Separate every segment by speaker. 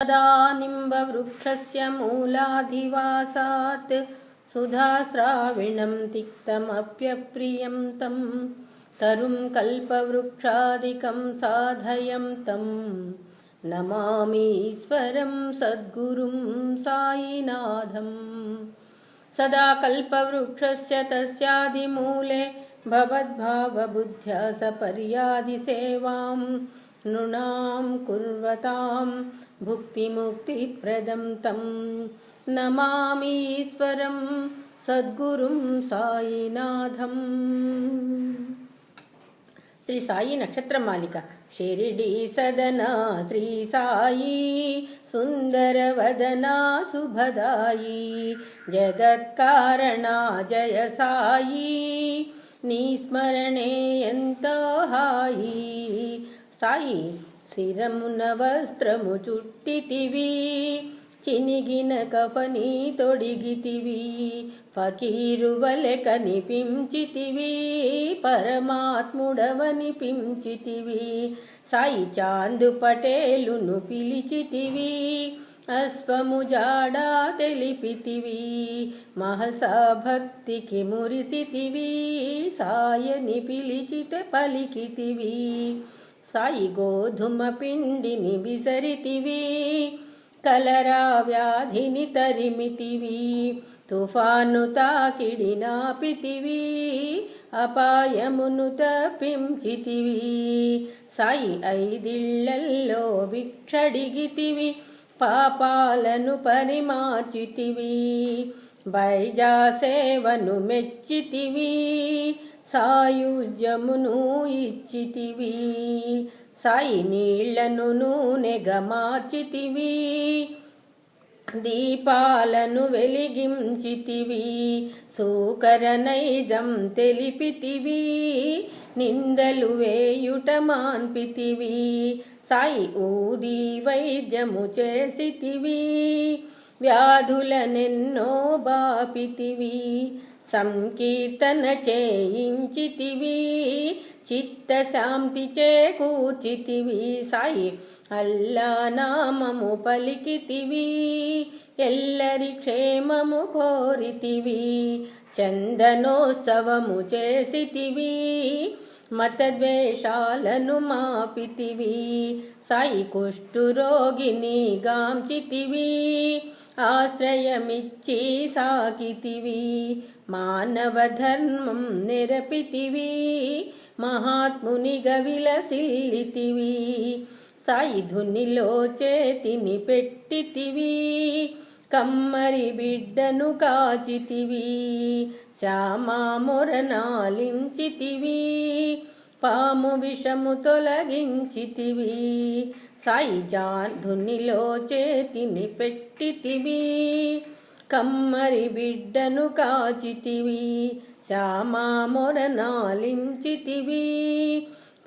Speaker 1: तदा निम्बवृक्षस्य मूलाधिवासात् सुधास्राविणं तिक्तमप्यप्रियं तं तरुं कल्पवृक्षादिकं साधयं तं नमामीश्वरं सद्गुरुं साईनाथम्। सदा कल्पवृक्षस्य तस्यादिमूले भवद्भावबुद्ध्या सपर्यादिसेवां नृणां कुर्वतां भुक्तिमुक्तिप्रदं तं नमामीश्वरं सद्गुरुं साईनाथम्। श्री साई नक्षत्र मालिका शिरडी सदना श्री साई सुंदर वदना शुभदाई जगत्कारणा जय साई निस्मरणे ఎంతో హాయి। సాయి శిరమున వస్త్రము చుట్టితివి చినిగిన కఫని తొడిగితివి ఫకీరు వలె కనిపించితివి పరమాత్ముడవనిపించితివి సాయి చాందు పటేలును పిలిచితివి అశ్వము జాడా తెలిపితివి మహసా భక్తికి మురిసితివి సాయని పిలిచితే పలికితివి సాయి గోధుమ పిండిని విసరితివి కలరా వ్యాధిని తరిమితివి తుఫాను తాకిడి నాపితివి అపాయమును తప్పించితివి సాయి ఐదిళ్లల్లో భిక్షడిగితివి పాపాలను పరిమార్చితివి బైజా సేవను మెచ్చితివి సాయుజ్యమును ఇచ్చితివి సాయి నీళ్లను నూనెగా మార్చితివి దీపాలను వెలిగించితివి సూకర నైజం తెలిపితివి నిందలు వేయుట మాన్పితివి సాయి ఊది వైద్యము చేసితివి వ్యాధులనెన్నో బాపితివి సంకీర్తన చేయించితివి చిత్తశాంతి చేకూర్చితివి సాయి అల్లా నామము పలికితివి ఎల్లరి క్షేమము కోరితివి చందనోత్సవము చేసితివి మతద్వేషాలను మాపితివి సాయి కుష్ఠురోగిని గాంచితివి ఆశ్రయమిచ్చి సాకితివి మానవ ధర్మం నెరపితివి మహాత్మునిగా విలసిల్లితివి సాయి ధునిలో చేతిని పెట్టితివి కమ్మరి బిడ్డను కాచితివి శ్యామా మొరనాలించితివి పాము విషము తొలగించితివి సాయి ధునిలో చేతిని పెట్టితివి కమ్మరి బిడ్డను కాచితివి శ్యామా మొరనాలించితివి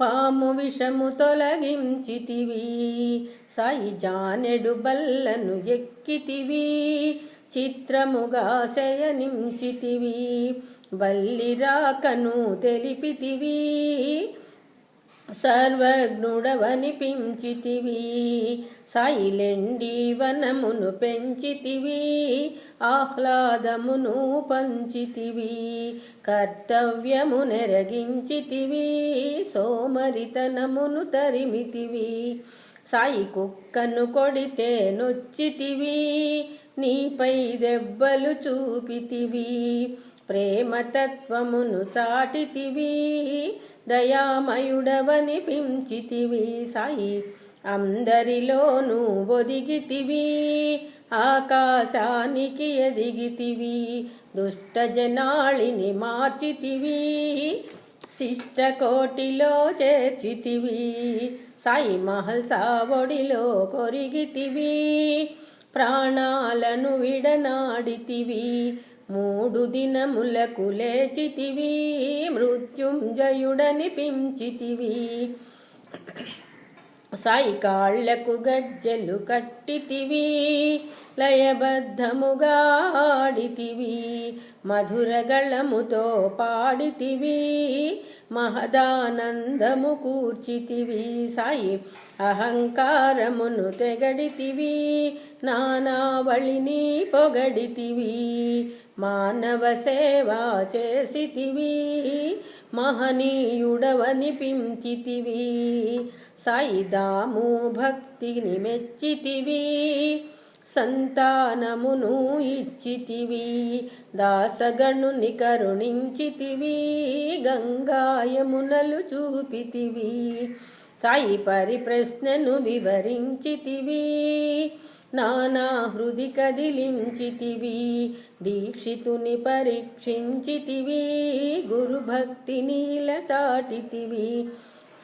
Speaker 1: పాము విషము తొలగించితివి సాయి జానెడు బల్లను ఎక్కితివి చిత్రముగా శయనించితివి బల్లి రాకను తెలిపితివి సర్వజ్ఞుడవనిపించితివి సాయిలెండి వనమును పెంచితివి ఆహ్లాదమును పంచితివి కర్తవ్యము నెరగించితివి సోమరితనమును తరిమితివి సాయి కుక్కను కొడితే నొచ్చితివి నీపై దెబ్బలు చూపితివి ప్రేమతత్వమును చాటితివి దయామయుడవనిపించితివి సాయి అందరిలోనూ ఒదిగితివి ఆకాశానికి ఎదిగితివి దుష్ట జనాళిని మార్చితివి శిష్టకోటిలో చేర్చితివి సాయి మహల్సా ఒడిలో కొరిగితివి ప్రాణాలను విడనాడితివి 3 దినములకు లేచితివి మృత్యుంజయుడనిపించితివి సాయి కాళ్లకు గజ్జెలు కట్టితివి, లయబద్ధముగా ఆడితివి, మధురగళముతో పాడితివి, మహదానందము కూర్చితివి. సాయి అహంకారమును తెగడితివి, నానావళిని పొగడితివి, మానవ సేవ చేసితివి, మహనీయుడవనిపించితివి. సాయి దాము భక్తిని మెచ్చితివి, సంతానమును ఇచ్చితివి, దాసగణుని కరుణించితివి, గంగాయమునలు చూపితివి. సాయి పరిప్రశ్నను వివరించితివి, నానా హృది కదిలించితివి, దీక్షితుని పరీక్షించితివి, గురుభక్తిని చాటితివి.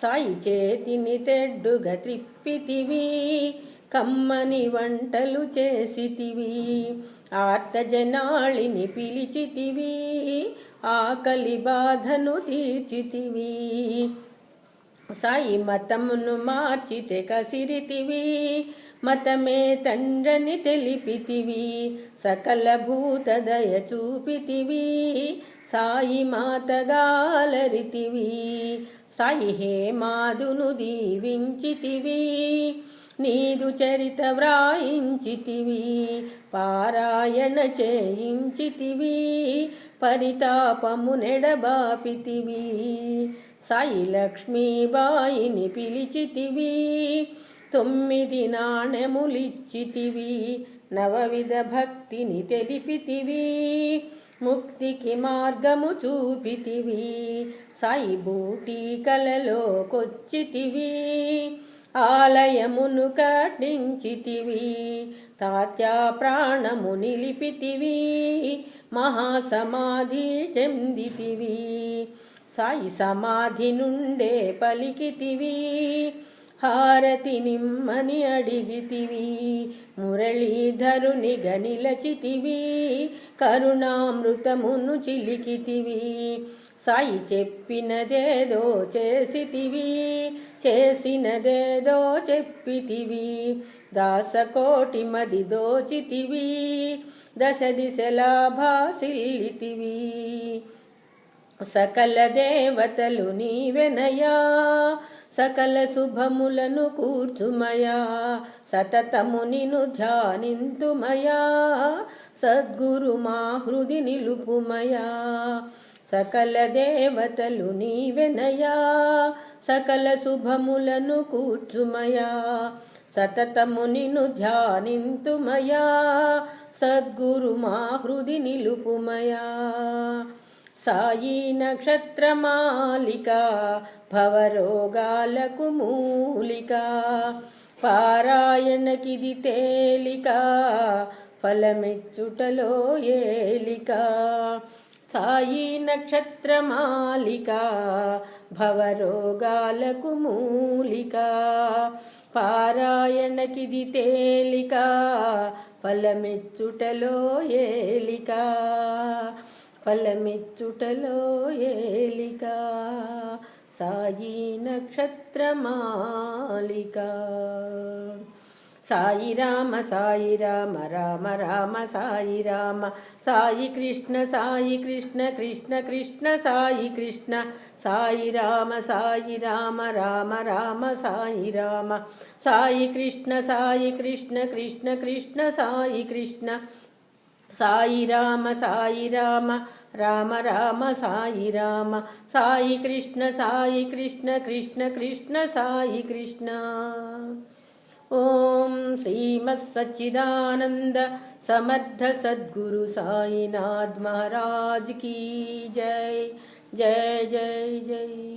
Speaker 1: సాయి చేతిని తెడ్డుగా త్రిప్పితివి, కమ్మని వంటలు చేసితివి, ఆర్తజనాళిని పిలిచితివి, ఆకలి బాధను తీర్చితివి. సాయి మతమును మార్చితే కసిరితివి, మతమే తండ్రని తెలిపితివి, సకల భూత దయ చూపితివి, సాయి మాతగాలరితివి. సాయి హేమాదును దీవించితివి, నీదు చరిత వ్రాయించితివి, పారాయణ చేయించితివి, పరితాపము నెడబాపితివి. సాయి లక్ష్మీబాయిని పిలిచితివి, 9 నాణెములిచ్చితివి, నవవిధ భక్తిని తెలిపితివి, ముక్తికి మార్గము చూపితివి. సాయి బూటీకలలో కొచ్చితివి, ఆలయమును కట్టించితివి, తాత్యా ప్రాణము నిలిపితివి, మహాసమాధి చెందితివి. సాయి సమాధి నుండే పలికితివి, హారతి నిమ్మని అడిగితివి, మురళీధరుని గనిలచితివి, కరుణామృతమును చిలికితివి. సాయి చెప్పినదేదో చేసితివి, చేసినదేదో చెప్పితివి, దాసకోటి మది దోచితివి, దశ దిశలా భాసిల్లితివి. సకల దేవతలు నీవెనయా, సకల శుభములను కూర్చుమయా, సతతము నిను ధ్యానింతుమయా, సద్గురు మా హృది నిలుపుమయా. సకల దేవతలు నీవెనయా, సకల శుభములను కూర్చుమయా, సతతము నిను ధ్యానింతుమయా, సద్గురు మా హృది నిలుపుమయా. సాయి నక్షత్రమాలిక, భవరోగాలకు మూలిక, పారాయణకిది తేలిక, ఫలమెచ్చుటలో ఏలిక. సాయి నక్షత్రమాలిక, భవరోగాలకు మూలిక, పారాయణకిది తేలిక, ఫలమెచ్చుటలో ఏలిక, ఫలమెచ్చుటలో ఏలిక. సాయి నక్షత్రమాలిక. సాయి రామ సాయి రామ రామ రామ సాయి రామ, సాయి కృష్ణ కృష్ణ కృష్ణ సాయి కృష్ణ, సాయి రామ రామ రామ సాయి రామ, సాయి కృష్ణ కృష్ణ కృష్ణ సాయి కృష్ణ, సాయి రామ రామ రామ సాయి రామ, సాయి కృష్ణ కృష్ణ కృష్ణ సాయి కృష్ణ. ఓం శ్రీమత్సచ్చిదానంద సమర్థ సద్గురు సాయినాథ్ మహారాజ్ की जय जय जय जय.